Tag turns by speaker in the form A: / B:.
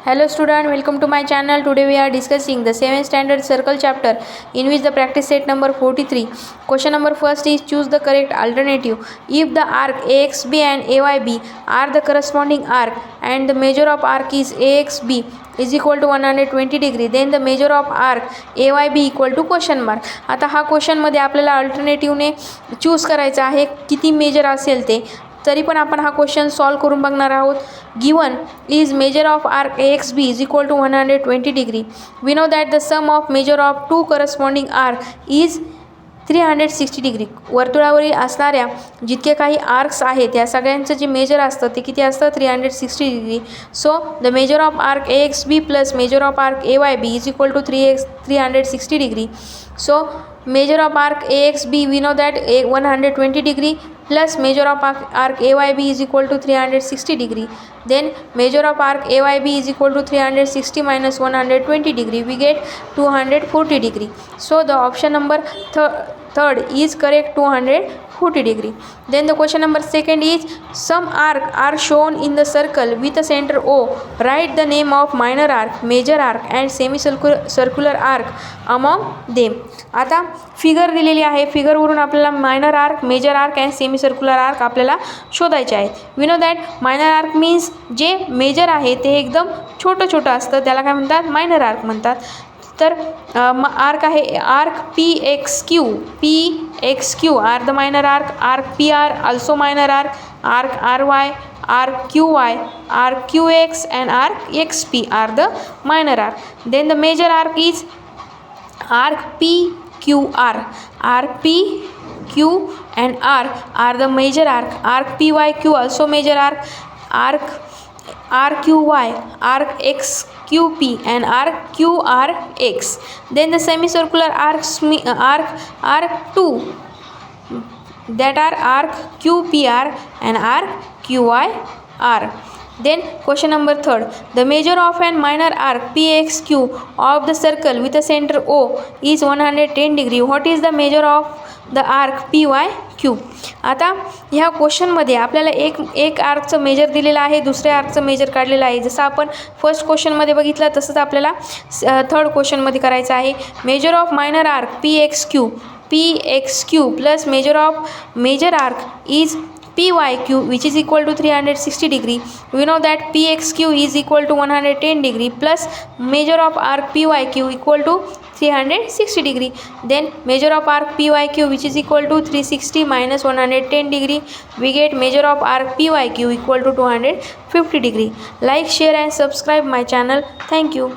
A: Hello student, welcome to my channel. Today we are discussing the 7th standard circle chapter in which the practice set number 43. Question number first is choose the correct alternative. If the arc AXB and AYB are the corresponding arc and the measure of arc is AXB is equal to 120 degree, then the measure of arc AYB equal to question mark. आता हा क्वेश्चनमध्ये आपल्याला अल्टरनेटिव्हने choose करायचा आहे किती major असेल ते. तरी पण आपण हा क्वेश्चन सॉल्व करून बघणार आहोत. Given is measure of arc AXB is equal to 120 degree. We know that the sum of measure of two corresponding arc is 360 degree. वर्तुळावरील असणाऱ्या जितके काही आर्क्स आहेत त्या सगळ्यांचं जे मेजर असतं ते किती असतं 360 degree. So the measure of arc AXB plus measure of arc AYB is equal to 360 degree. So measure of arc AXB we know that 120 degree plus measure of arc AYB is equal to 360 degree. Then measure of arc AYB is equal to 360 minus 120 degree, we get 240 degree. So the option number third is correct, 240 degree. Then the question number second is some arc are shown in the circle with a center O. Write the name of minor arc, major arc and semicircular arc among them. आता figure दिलेली आहे. फिगरवरून आपल्याला minor arc, major arc and semi circular arc आपल्याला शोधायचे आहेत. We know that minor arc means जे major आहे ते एकदम छोटं असतं, त्याला काय म्हणतात मायनर आर्क म्हणतात. तर आर्क आहे arc PXQ are the minor arc. Arc PR also minor arc. Arc RY, arc QY, arc QX and arc XP are the minor arc. Then the major arc is arc PQR. arc PQ and R are the major arc. arc PYQ also major arc. arc RQY, arc XQP and arc QRX. Then the semicircular arcs are two, that are arc QPR and arc QYR. Then question number third, the measure of an minor arc PXQ of the circle with a center O is 110 degree. What is the measure of the arc PYQ? आता ह्या क्वेश्चनमध्ये आपल्याला एक आर्कचं major दिलेलं आहे, दुसऱ्या आर्कचं major काढलेलं आहे. जसं आपण फर्स्ट क्वेश्चनमध्ये बघितलं तसंच आपल्याला थर्ड क्वेश्चनमध्ये करायचं आहे. Measure of minor arc PXQ plus measure of major arc is PYQ which is equal to 360 degree. We know that PXQ is equal to 110 degree plus measure of arc PYQ equal to 360 degree. Then measure of arc PYQ which is equal to 360 minus 110 degree, we get measure of arc PYQ equal to 250 degree. Like, share and subscribe my channel. Thank you.